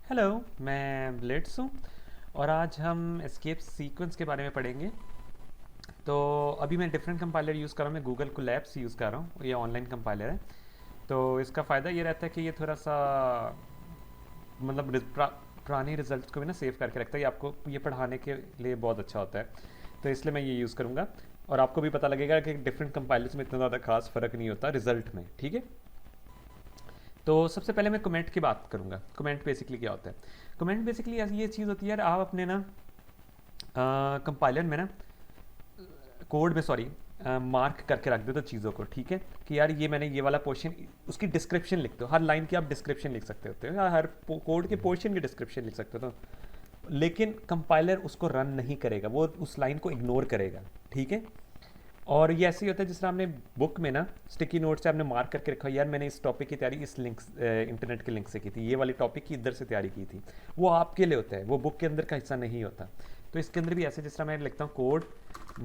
Hello, मैं Blitz हूँ और आज हम एस्केप सीक्वेंस के बारे में पढ़ेंगे। तो अभी मैं डिफरेंट कंपाइलर यूज़ कर रहा हूँ। मैं गूगल कोलैब्स यूज़ कर रहा हूँ। ये ऑनलाइन कंपाइलर है। तो इसका फ़ायदा ये रहता है कि ये थोड़ा सा मतलब पुराने रिजल्ट्स को भी ना सेव करके रखता है। ये आपको ये पढ़ाने के लिए बहुत अच्छा होता है। तो इसलिए मैं ये यूज़ करूँगा और आपको भी पता लगेगा कि डिफरेंट कंपाइलर्स में इतना ज़्यादा खास फ़र्क नहीं होता रिजल्ट में। ठीक है। तो सबसे पहले मैं कमेंट की बात करूँगा। कमेंट बेसिकली क्या होता है? कमेंट बेसिकली ये चीज़ होती है यार, आप अपने ना कंपाइलर में ना कोड में सॉरी मार्क करके रख दो तो चीज़ों को। ठीक है कि यार ये मैंने ये वाला पोर्शन, उसकी डिस्क्रिप्शन लिख दो। हर लाइन की आप डिस्क्रिप्शन लिख सकते होते हो या हर कोड के पोर्शन की डिस्क्रिप्शन लिख सकते हो। तो लेकिन कंपाइलर उसको रन नहीं करेगा, वो उस लाइन को इग्नोर करेगा। ठीक है। और ये ऐसे ही होता है जिस तरह आपने बुक में ना स्टिकी नोट से आपने मार्क करके रखा, यार मैंने इस टॉपिक की तैयारी इस लिंक इंटरनेट के लिंक से की थी, ये वाली टॉपिक की इधर से तैयारी की थी। वो आपके लिए होता है, वो बुक के अंदर का हिस्सा नहीं होता। तो इसके अंदर भी ऐसे जिस तरह मैं लिखता हूँ code,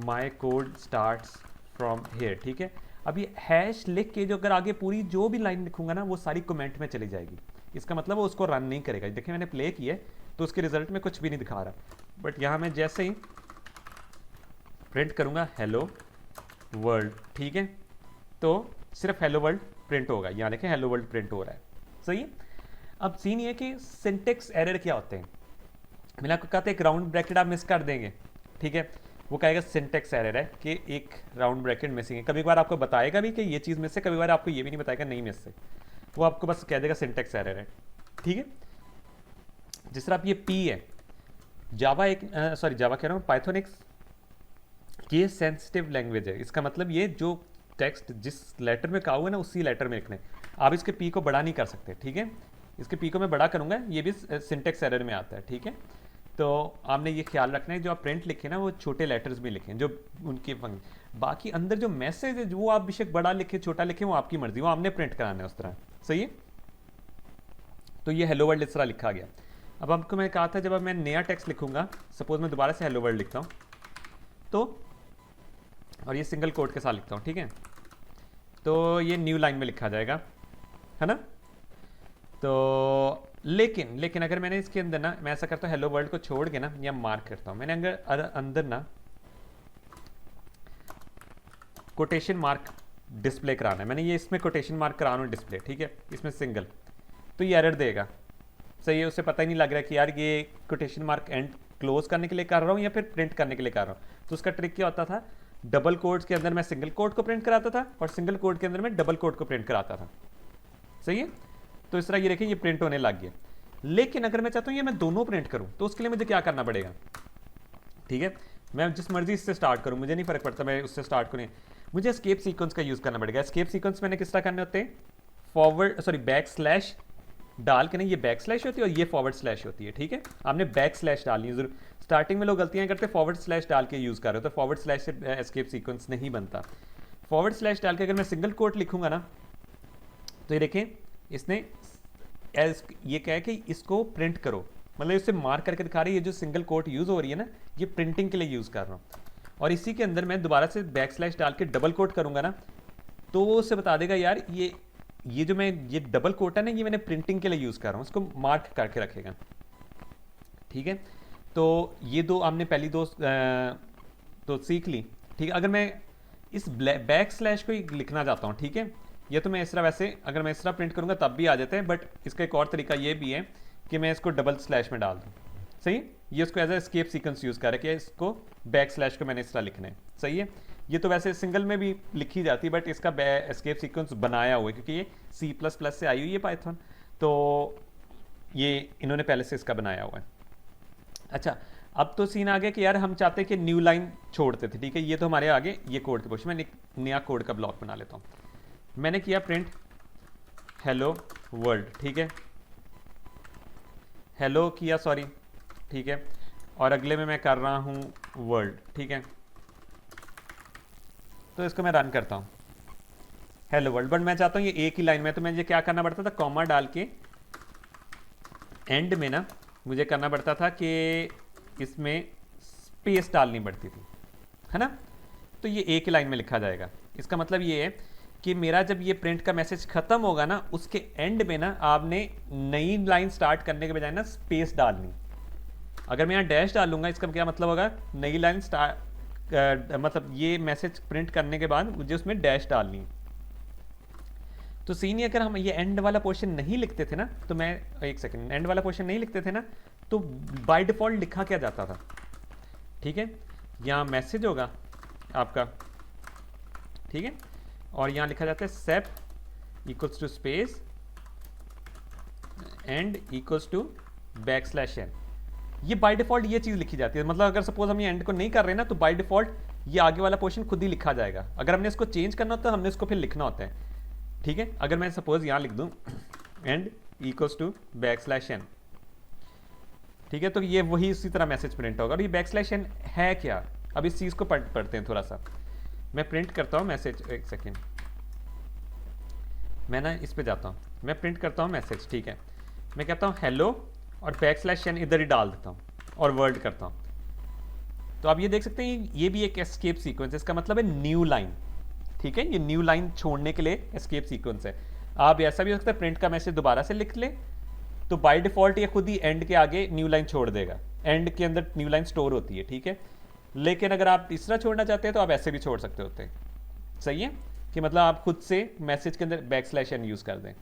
my code starts from here. ठीक है। अब ये हैश लिख के जो अगर आगे पूरी जो भी लाइन लिखूंगा ना वो सारी कमेंट में चली जाएगी। इसका मतलब वो उसको रन नहीं करेगा। देखिए मैंने प्ले किया है तो उसके रिजल्ट में कुछ भी नहीं दिखा रहा, बट यहाँ मैं जैसे ही प्रिंट करूँगा हेलो वर्ल्ड, ठीक है, तो सिर्फ हेलो वर्ल्ड प्रिंट होगा। यहाँ देखें हेलो वर्ल्ड प्रिंट हो रहा है। सही है। अब सीन ये कि सिंटेक्स एरर क्या होते हैं। मैंने आपको कहा था एक राउंड ब्रैकेट आप मिस कर देंगे। ठीक है। वो कहेगा सिंटेक्स एरर है कि एक राउंड ब्रैकेट मिसिंग है। कभी बार आपको बताएगा भी कि ये चीज़ मिस है, कभी बार आपको ये भी नहीं बताएगा नहीं मिस है। वो आपको बस कह देगा सिंटेक्स एरर है। ठीक है। जिस तरह आप ये पी है, जावा एक सॉरी जावा कह रहा हूँ, पाइथन एक ये सेंसिटिव लैंग्वेज है। इसका मतलब ये जो टेक्स्ट जिस लेटर में कहा हुआ है ना उसी लेटर में लिखना है। आप इसके पी को बड़ा नहीं कर सकते। ठीक है। इसके पी को मैं बड़ा करूंगा, ये भी सिंटेक्स एरर में आता है। ठीक है। तो आपने ये ख्याल रखना है जो आप प्रिंट लिखे ना वो छोटे लेटर्स में लिखें, जो उनके बाकी अंदर जो मैसेज है वो आप बेशक बड़ा लिखे छोटा लिखे, वो आपकी मर्जी, वो आपने प्रिंट कराना है उस तरह। सही है। तो ये हेलो वर्ल्ड इस तरह लिखा गया। अब आपको मैं कहा था जब अब मैं नया टेक्स्ट लिखूंगा, सपोज मैं दोबारा से हेलो वर्ल्ड लिखता हूँ तो, और ये सिंगल कोट के साथ लिखता हूँ। ठीक है। तो ये न्यू लाइन में लिखा जाएगा, है ना। तो लेकिन लेकिन अगर मैंने इसके अंदर ना मैं ऐसा करता हूँ हेलो वर्ल्ड को छोड़ के ना या मार्क करता हूँ, मैंने अगर अंदर ना कोटेशन मार्क डिस्प्ले कराना है, मैंने ये इसमें कोटेशन मार्क कराना है डिस्प्ले। ठीक है। इसमें सिंगल, तो ये एरर देगा। सही है। उसे पता ही नहीं लग रहा है कि यार ये कोटेशन मार्क एंड क्लोज करने के लिए कर रहा हूँ या फिर प्रिंट करने के लिए कर रहा हूँ। तो उसका ट्रिक क्या होता था, डबल कोड्स के अंदर मैं सिंगल कोड को प्रिंट कराता था और सिंगल कोड के अंदर मैं डबल कोड को प्रिंट कराता था। सही है। तो इस तरह ये देखें ये प्रिंट होने लग गया। लेकिन अगर मैं चाहता हूँ ये मैं दोनों प्रिंट करूँ तो उसके लिए मुझे क्या करना पड़ेगा। ठीक है। मैं जिस मर्जी इससे स्टार्ट करूँ मुझे नहीं फर्क पड़ता, मैं उससे स्टार्ट करूँ, मुझे एस्केप सीक्वेंस का यूज़ करना पड़ेगा। एस्केप सीक्वेंस मैंने किस तरह करने होते हैं, फॉरवर्ड सॉरी बैक स्लैश डाल के नहीं, ये बैक स्लैश होती है और ये फॉरवर्ड स्लैश होती है। ठीक है। आपने बैक स्लैश डालनी है जरूर। स्टार्टिंग में लोग गलतियां करते हैं फॉरवर्ड स्लैश डाल के यूज़ कर रहे हो, तो फॉरवर्ड स्लैश से एस्केप सीक्वेंस नहीं बनता। फॉरवर्ड स्लैश डाल के अगर मैं सिंगल कोट लिखूंगा ना तो ये देखें इसने ये कहा है कि इसको प्रिंट करो, मतलब इसे मार्क करके दिखा रही है। ये जो सिंगल कोट यूज़ हो रही है ना ये प्रिंटिंग के लिए यूज़ कर रहा हूँ। और इसी के अंदर मैं दोबारा से बैक स्लैश डाल के डबल कोट करूंगा ना तो वो उसे बता देगा यार ये जो मैं ये डबल कोट है ना ये मैंने प्रिंटिंग के लिए यूज़ कर रहा हूँ, इसको मार्क करके रखेगा। ठीक है। तो ये दो हमने पहली दो तो सीख ली। ठीक है। अगर मैं इस बैक स्लैश को ही लिखना चाहता हूँ, ठीक है, ये तो मैं इस तरह, वैसे अगर मैं इस तरह प्रिंट करूँगा तब भी आ जाते हैं, बट इसका एक और तरीका ये भी है कि मैं इसको डबल स्लैश में डाल दूँ। सही। ये उसको as a escape sequence use कर रहा है कि इसको बैक स्लैश को मैंने इस तरह लिखना है। सही है। ये तो वैसे सिंगल में भी लिखी जाती है बट इसका एस्केप सीक्वेंस बनाया हुआ है क्योंकि ये C++ से आई हुई है पाइथन, तो ये इन्होंने पहले से इसका बनाया हुआ है। अच्छा, अब तो सीन आ गया कि यार हम चाहते हैं कि न्यू लाइन छोड़ते थे। ठीक है। ये तो हमारे आगे ये कोड के पोर्शन, मैं एक नया कोड का ब्लॉक बना लेता हूँ। मैंने किया प्रिंट हेलो वर्ल्ड। ठीक है। हेलो किया सॉरी। ठीक है। और अगले में मैं कर रहा हूँ वर्ल्ड। ठीक है। तो इसको मैं रन करता हूँ हेलो वर्ल्ड, बट मैं चाहता हूँ ये एक ही लाइन में, तो मुझे क्या करना पड़ता था, कॉमा डाल के एंड में ना मुझे करना पड़ता था कि इसमें स्पेस डालनी पड़ती थी, है ना। तो ये एक ही लाइन में लिखा जाएगा। इसका मतलब ये है कि मेरा जब ये प्रिंट का मैसेज खत्म होगा ना, उसके एंड में ना आपने नई लाइन स्टार्ट करने के बजाय ना स्पेस डालनी। अगर मैं यहाँ डैश डालूंगा, इसका क्या मतलब होगा, नई लाइन स्टार्ट, मतलब ये मैसेज प्रिंट करने के बाद मुझे उसमें डैश डालनी है। तो सीन ये, अगर हम ये एंड वाला पोर्शन नहीं लिखते थे ना, तो मैं एक सेकंड, एंड वाला पोर्शन नहीं लिखते थे ना, तो बाय डिफॉल्ट लिखा क्या जाता था, ठीक है, यहाँ मैसेज होगा आपका, ठीक है, और यहाँ लिखा जाता है sep equals to space end equals to \n। ये बाय डिफॉल्ट ये चीज़ लिखी जाती है। मतलब अगर सपोज हम ये एंड को नहीं कर रहे ना, तो बाय डिफॉल्ट ये आगे वाला पोर्शन खुद ही लिखा जाएगा। अगर हमने इसको चेंज करना होता है, हमने इसको फिर लिखना होता है, ठीक है। अगर मैं सपोज यहाँ लिख दूँ एंड इक्वल्स टू \n, ठीक है, तो ये वही इसी तरह मैसेज प्रिंट होगा। और ये \n है क्या, अब इस चीज़ को पढ़ते हैं थोड़ा सा। मैं प्रिंट करता हूँ मैसेज, एक सेकेंड, मैं ना इस पे जाता हूँ, मैं प्रिंट करता हूँ मैसेज, ठीक है, मैं कहता हूँ हेलो और \n इधर ही डाल देता हूँ और वर्ड करता हूँ। तो आप ये देख सकते हैं ये भी एक एस्केप सीक्वेंस है, इसका मतलब है न्यू लाइन, ठीक है, ये न्यू लाइन छोड़ने के लिए एस्केप सीक्वेंस है। आप ऐसा भी हो सकता है प्रिंट का मैसेज दोबारा से लिख ले, तो बाय डिफॉल्ट ये खुद ही एंड के आगे न्यू लाइन छोड़ देगा, एंड के अंदर न्यू लाइन स्टोर होती है, ठीक है। लेकिन अगर आप इस तरह छोड़ना चाहते हैं तो आप ऐसे भी छोड़ सकते होते हैं, सही है, कि मतलब आप खुद से मैसेज के अंदर \n यूज कर दें,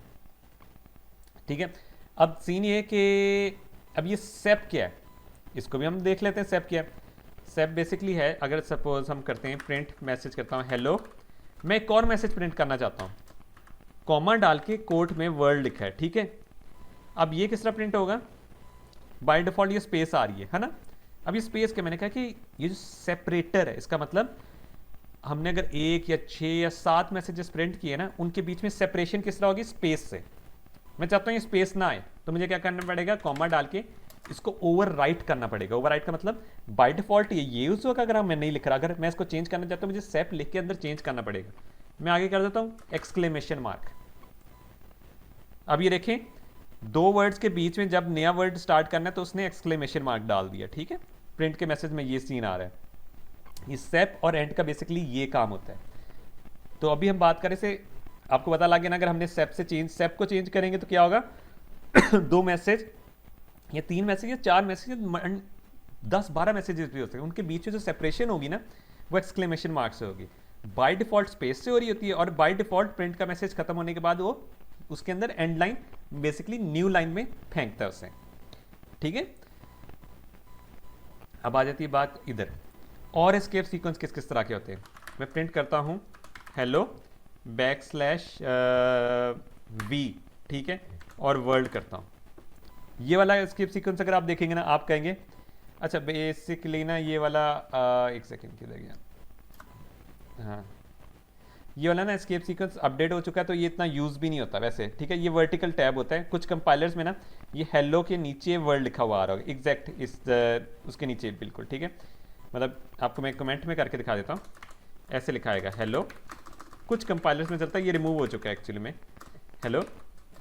ठीक है। अब सीन ये कि अब ये सेप क्या है, इसको भी हम देख लेते हैं सेप क्या है। सेप बेसिकली है, अगर सपोज हम करते हैं प्रिंट मैसेज, करता हूँ हेलो, मैं एक और मैसेज प्रिंट करना चाहता हूँ, कॉमा डाल के कोट में वर्ड लिखा है, ठीक है। अब ये किस तरह प्रिंट होगा, बाय डिफॉल्ट ये स्पेस आ रही है ना। अब ये स्पेस के मैंने कहा कि ये जो सेपरेटर है, इसका मतलब हमने अगर 1 या 6 या 7 मैसेजेस प्रिंट किए ना, उनके बीच में सेपरेशन किस तरह होगी, स्पेस से। मैं चाहता हूँ ये स्पेस ना आए, तो मुझे क्या करना पड़ेगा, कॉमा डाल के इसको ओवरराइट करना पड़ेगा। ओवरराइट का मतलब बाय डिफॉल्ट ये यूज होगा अगर मैं नहीं लिख रहा, अगर मैं इसको चेंज करना चाहता हूँ मुझे सेप लिख के अंदर चेंज करना पड़ेगा। मैं आगे कर देता हूँ एक्सक्लेमेशन मार्क। अब ये देखें, 2 वर्ड्स के बीच में जब नया वर्ड स्टार्ट करना है तो उसने एक्सक्लेमेशन मार्क डाल दिया, ठीक है। प्रिंट के मैसेज में ये सीन आ रहा है। इस सेप और एंड का बेसिकली ये काम होता है। तो अभी हम बात करें से आपको पता लग गया ना, अगर हमने सेप को चेंज करेंगे तो क्या होगा 2 मैसेज या 3 मैसेज या 4 मैसेज, 10-12 मैसेजेस भी हो सकते हैं, उनके बीच में जो सेपरेशन होगी ना वो एक्सक्लेमेशन मार्क से होगी। बाय डिफॉल्ट स्पेस से हो रही होती है, और बाय डिफॉल्ट प्रिंट का मैसेज खत्म होने के बाद वो उसके अंदर and line basically new line में फेंकता है उसे, ठीक है। अब आ जाती है बात इधर, और एस्केप सीक्वेंस किस किस तरह के होते हैं। मैं प्रिंट करता हूँ हेलो \v, ठीक है, और वर्ल्ड करता हूँ। ये वाला एस्केप सीक्वेंस अगर आप देखेंगे ना, आप कहेंगे अच्छा बेसिकली ना ये वाला एक सेकेंड किधर गया, हाँ ये वाला ना एस्केप सीक्वेंस अपडेट हो चुका है, तो ये इतना यूज़ भी नहीं होता वैसे, ठीक है। ये वर्टिकल टैब होता है, कुछ कंपाइलर्स में ना ये हेलो के नीचे वर्ड लिखा हुआ आ रहा होगा, एग्जैक्ट इस उसके नीचे बिल्कुल, ठीक है। मतलब आपको मैं कमेंट में करके दिखा देता हूँ, ऐसे लिखा आएगा हेलो। कुछ कंपाइलर्स में चलता है, ये रिमूव हो चुका है एक्चुअली में, हेलो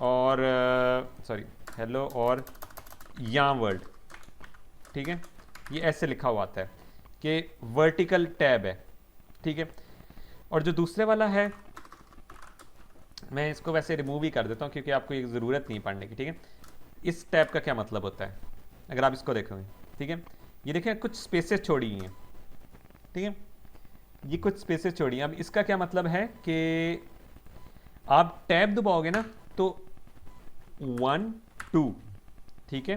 और सॉरी हेलो और यहाँ वर्ड, ठीक है, ये ऐसे लिखा हुआ आता है कि वर्टिकल टैब है, ठीक है। और जो दूसरे वाला है मैं इसको वैसे रिमूव ही कर देता हूँ क्योंकि आपको ये ज़रूरत नहीं पढ़ने की, ठीक है। इस टैब का क्या मतलब होता है अगर आप इसको देखोगे, ठीक है, ये देखें कुछ स्पेसेस छोड़ी हुई हैं, ठीक है, ये कुछ स्पेसेस छोड़ी हैं। अब इसका क्या मतलब है कि आप टैब दबाओगे ना तो 1 2, ठीक है,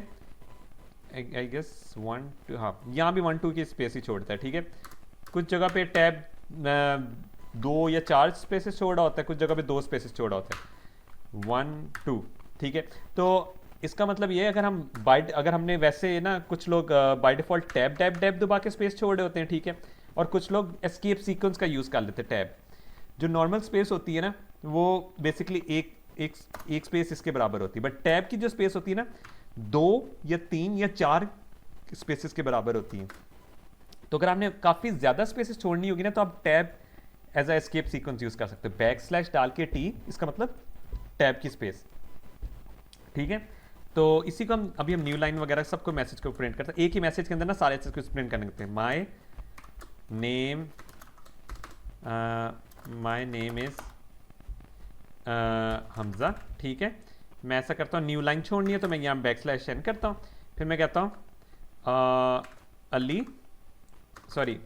आई गेस 1 2, हाँ यहाँ भी 1 2 की स्पेस ही छोड़ता है, ठीक है। कुछ जगह पे टैब 2 या 4 स्पेसेस छोड़ा होता है, कुछ जगह पे 2 स्पेसेस छोड़ा होता है, 1 2, ठीक है। तो इसका मतलब ये है अगर हमने वैसे ना, कुछ लोग बाय डिफॉल्ट टैब दबा के स्पेस छोड़ रहे होते हैं, ठीक है, और कुछ लोग एस्केप सीक्वेंस का यूज़ कर लेते हैं। टैब जो नॉर्मल स्पेस होती है ना वो बेसिकली एक स्पेस इसके बराबर होती है, बट टैब की जो स्पेस होती है ना 2 या 3 या 4 स्पेसेस के बराबर होती है। तो अगर आपने काफ़ी ज़्यादा स्पेसेस छोड़नी होगी ना तो आप tab as a escape sequence use कर सकते हो, / डाल के T, इसका मतलब टैब की स्पेस, ठीक है। तो इसी को हम अभी न्यू लाइन वगैरह सबको मैसेज को प्रिंट करते हैं। एक ही मैसेज के अंदर ना सारे चीज़ को प्रिंट करने लगते हैं। माई नेम इज़ हमज़ा, ठीक है। मैं ऐसा करता हूँ, न्यू लाइन छोड़नी है तो मैं यहाँ बैक स्लैश एन करता हूँ। फिर मैं कहता हूँ अली, सॉरी,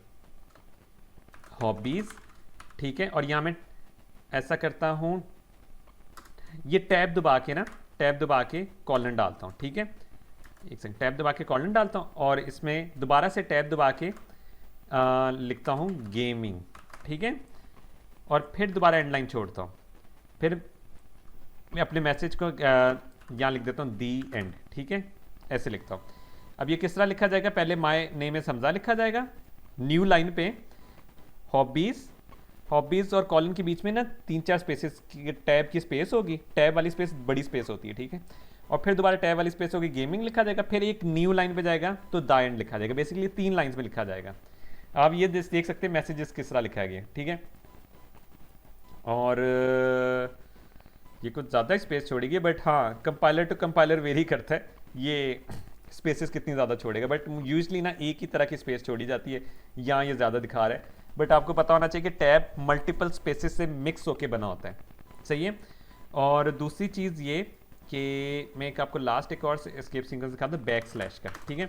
हॉबीज़, ठीक है। और यहाँ मैं ऐसा करता हूँ, ये टैब दबा के ना, टैब दबा के कॉलन डालता हूँ, ठीक है। एक सेकंड, टैब दबा के कॉलन डालता हूँ और इसमें दोबारा से टैब दबा के लिखता हूँ गेमिंग, ठीक है। और फिर दोबारा एंड लाइन छोड़ता हूँ। फिर मैं अपने मैसेज को यहाँ लिख देता हूँ दी एंड, ठीक है, ऐसे लिखता हूँ। अब ये किस तरह लिखा जाएगा, पहले माय नेम इज हमजा लिखा जाएगा, न्यू लाइन पे हॉबीज़, हॉबीज़ और कॉलन के बीच में ना 3-4 स्पेसेस की टैब की स्पेस होगी, टैब वाली स्पेस बड़ी स्पेस होती है, ठीक है। और फिर दोबारा टैब वाली स्पेस होगी, गेमिंग लिखा जाएगा, फिर एक न्यू लाइन पे जाएगा तो द एंड लिखा जाएगा। बेसिकली 3 लाइन्स में लिखा जाएगा। आप ये देख सकते हैं मैसेजेस किस तरह लिखा गया, ठीक है। और ये कुछ ज़्यादा स्पेस छोड़ेगी, बट हाँ कंपाइलर टू कंपाइलर वेरी करता है ये स्पेसेस कितनी ज़्यादा छोड़ेगा, बट यूजली ना एक ही तरह की स्पेस छोड़ी जाती है, यहाँ ये ज़्यादा दिखा रहा है। बट आपको पता होना चाहिए कि टैब मल्टीपल स्पेसेस से मिक्स होके बना होता है, सही है। और दूसरी चीज़ ये कि मैं एक आपको लास्ट एक और एस्केप सीक्वेंस दिखाता हूँ बैक स्लैश का, ठीक है।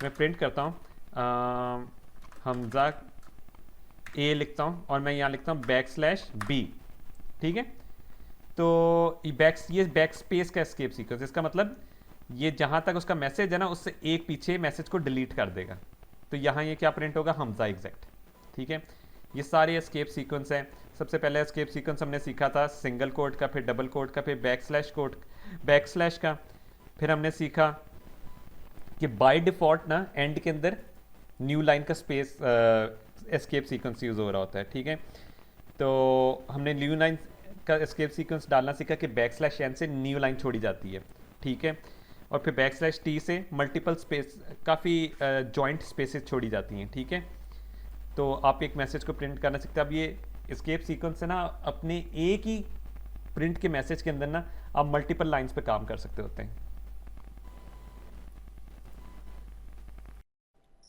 मैं प्रिंट करता हूँ हमजा ए लिखता हूँ और मैं यहाँ लिखता हूँ बैक स्लैश बी, ठीक है। तो ये बैक स्पेस का एस्केप सीक्वेंस, इसका मतलब ये जहाँ तक उसका मैसेज है ना उससे एक पीछे मैसेज को डिलीट कर देगा। तो यहाँ ये क्या प्रिंट होगा, हमजा एग्जैक्ट, ठीक है। ये सारे एस्केप सीक्वेंस हैं। सबसे पहले एस्केप सीक्वेंस हमने सीखा था सिंगल कोट का, फिर डबल कोट का, फिर बैक स्लैश का। फिर हमने सीखा कि बाय डिफ़ॉल्ट ना एंड के अंदर न्यू लाइन का स्पेस एस्केप सीक्वेंस यूज़ हो रहा होता है, ठीक है। तो हमने न्यू लाइन का एस्केप सीक्वेंस डालना सीखा कि बैक स्लैश एन से न्यू लाइन छोड़ी जाती है, ठीक है। और फिर बैक स्लैश टी से मल्टीपल स्पेस, काफ़ी जॉइंट स्पेसेस छोड़ी जाती हैं, ठीक है। तो आप एक मैसेज को प्रिंट करना सीखते हैं। अब ये एस्केप सीक्वेंस से ना अपने एक ही प्रिंट के मैसेज के अंदर ना आप मल्टीपल लाइंस पे काम कर सकते होते हैं।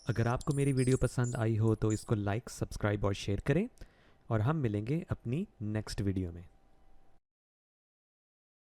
अगर आपको मेरी वीडियो पसंद आई हो तो इसको लाइक, सब्सक्राइब और शेयर करें और हम मिलेंगे अपनी नेक्स्ट वीडियो में।